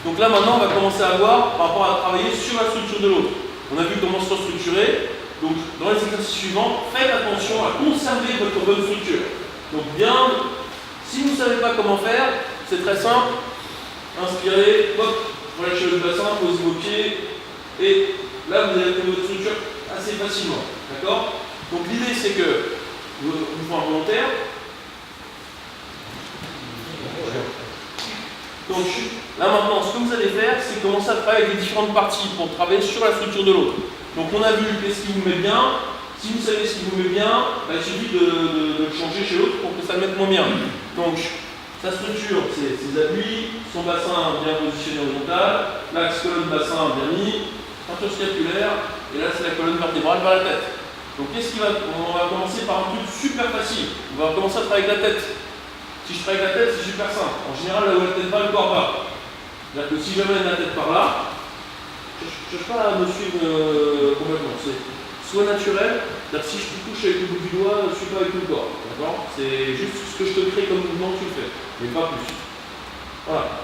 Donc là maintenant on va commencer à voir par rapport à travailler sur la structure de l'autre. On a vu comment se structurer. Donc dans les exercices suivants, faites attention à conserver votre bonne structure. Donc bien, si vous ne savez pas comment faire, c'est très simple. Inspirez, hop, relâchez le bassin, posez vos pieds. Et là vous allez trouver votre structure assez facilement. D'accord? Donc l'idée c'est que mouvement volontaire. Donc là maintenant, ce que vous allez faire, c'est commencer à travailler avec les différentes parties pour travailler sur la structure de l'autre. Donc on a vu qu'est-ce qui vous met bien. Si vous savez ce qui vous met bien, il suffit de le changer chez l'autre pour que ça le mette moins bien. Donc sa structure, c'est ses appuis, son bassin bien positionné horizontal, l'axe colonne-bassin bien mis, ceinture scapulaire, et là c'est la colonne vertébrale vers la tête. Donc qu'est-ce qu'il va, on va commencer par un truc super facile. On va commencer à travailler avec la tête. Si je travaille avec la tête, c'est super simple. En général, là où la tête va, le corps va. C'est-à-dire que si j'amène la tête par là, je ne cherche pas à me suivre complètement. C'est soit naturel, c'est-à-dire si je te touche avec le bout du doigt, je ne suis pas avec tout le corps. D'accord? C'est juste ce que je te crée comme mouvement que tu le fais, mais pas plus. Voilà.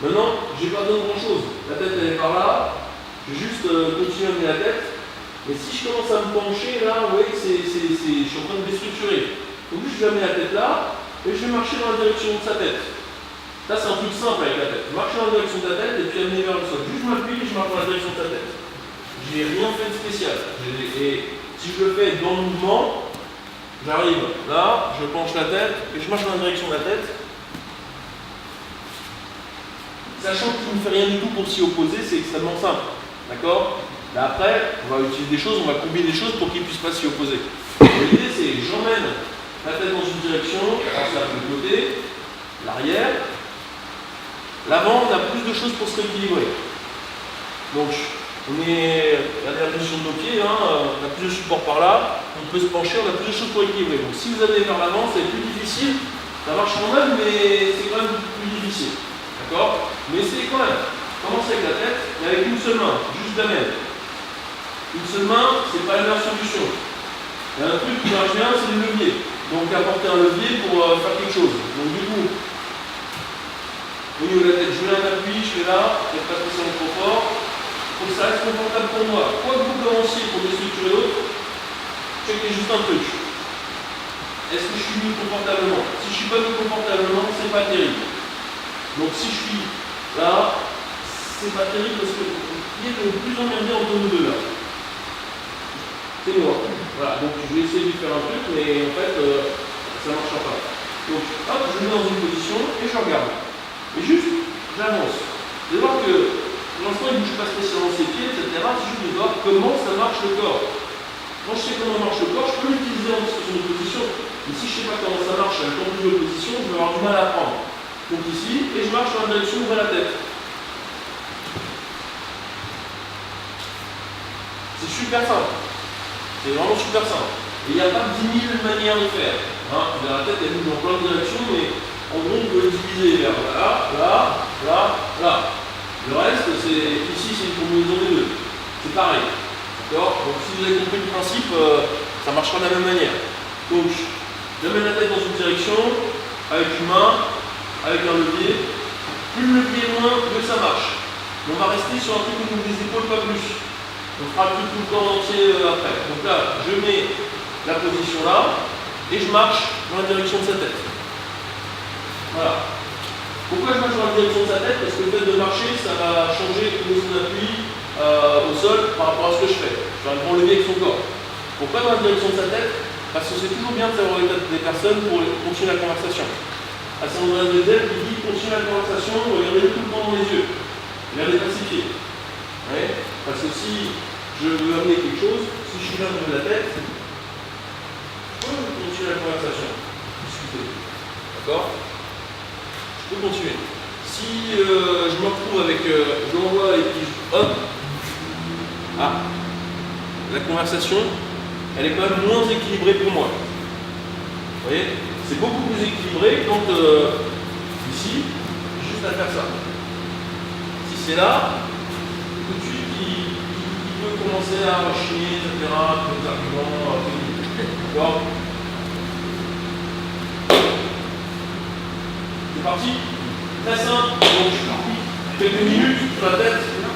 Maintenant, je n'ai pas besoin de grand-chose. La tête, elle est par là. Je vais juste continuer à amener la tête. Mais si je commence à me pencher, là, vous voyez que je suis en train de déstructurer. Donc juste, je vais amener la tête là. Et je vais marcher dans la direction de sa tête. Ça, c'est un truc simple avec la tête. Marcher dans la direction de ta tête et puis amener vers le sol. Juste je m'appuie et je marche dans la direction de ta tête. Je n'ai rien fait de spécial. Et si je le fais dans le mouvement, j'arrive là, je penche la tête et je marche dans la direction de la tête. Sachant qu'il ne fait rien du tout pour s'y opposer, c'est extrêmement simple. D'accord? Là après, on va utiliser des choses, on va combiner des choses pour qu'il ne puisse pas s'y opposer. L'idée, c'est que j'emmène la tête dans une direction, ça le côté, l'arrière. L'avant, on a plus de choses pour se rééquilibrer. Donc, on est à la position de nos pieds, on a plus de support par là, on peut se pencher, on a plus de choses pour équilibrer. Donc, si vous allez vers l'avant, c'est plus difficile. Ça marche quand même, mais c'est quand même plus difficile. D'accord? Mais c'est quand même. Commencez avec la tête et avec une seule main, juste d'amène. Une seule main, c'est pas la meilleure solution. Il y a un truc qui marche bien, c'est le levier. Donc apporter un levier pour faire quelque chose. Donc du coup, au niveau de la tête, je mets un appui, je fais là, je ne fais pas spécialement trop fort. Il faut que ça reste confortable pour moi. Quoi que vous commenciez pour déstructurer l'autre, checkez juste un truc. Est-ce que je suis mis confortablement? Si je ne suis pas mis confortablement, c'est pas terrible. Donc si je suis là, c'est pas terrible parce que il est le plus emmerdé entre nous deux là. C'est moi. Voilà, donc je vais essayer de faire un truc, mais en fait, ça ne marchera pas. Donc, hop, je me mets dans une position et je regarde. Et juste, j'avance. Vous allez voir que pour l'instant, il ne bouge pas spécialement ses pieds, etc. C'est juste de voir comment ça marche le corps. Quand je sais comment marche le corps, je peux l'utiliser en discussion de position. Mais si je ne sais pas comment ça marche avec en plus de position, je vais avoir du mal à apprendre. Donc ici, et je marche dans la direction vers la tête. C'est super simple. C'est vraiment super simple. Et il n'y a pas 10 000 manières de faire. La tête, elle bouge dans plein de directions, mais en gros, on peut le diviser vers là, là, là, là. Le reste, c'est ici, c'est une combinaison des deux. C'est pareil. D'accord? Donc si vous avez compris le principe, ça marchera de la même manière. Donc, je mets la tête dans une direction, avec une main, avec un levier. Plus le levier est moins, mieux ça marche. Mais on va rester sur un truc au niveau des épaules, pas plus. On fera tout le corps entier après. Donc là, je mets la position là et je marche dans la direction de sa tête. Voilà. Pourquoi je marche dans la direction de sa tête? Parce que le fait de marcher, ça va changer le son d'appui au sol par rapport à ce que je fais. Je vais un grand levier avec son corps. Pourquoi dans la direction de sa tête? Parce que c'est toujours bien de savoir l'état des personnes pour continuer la conversation. À Saint André des Ailes, il dit continuer la conversation, regardez tout le temps dans les yeux. Regardez pas ses pieds. Ouais. Parce que si je veux amener quelque chose, si je suis là au niveau de la tête, je peux continuer la conversation. Discuter. D'accord? Je peux continuer. Si je me retrouve avec, je l'envoie et puis hop, la conversation, elle est quand même moins équilibrée pour moi. Vous voyez? C'est beaucoup plus équilibré quand ici, juste à faire ça. Si c'est là, tout de suite, il peut commencer à rechigner, etc., tous les arguments, d'accord? C'est parti? Très simple. Donc, je suis parti. quelques minutes sur la tête.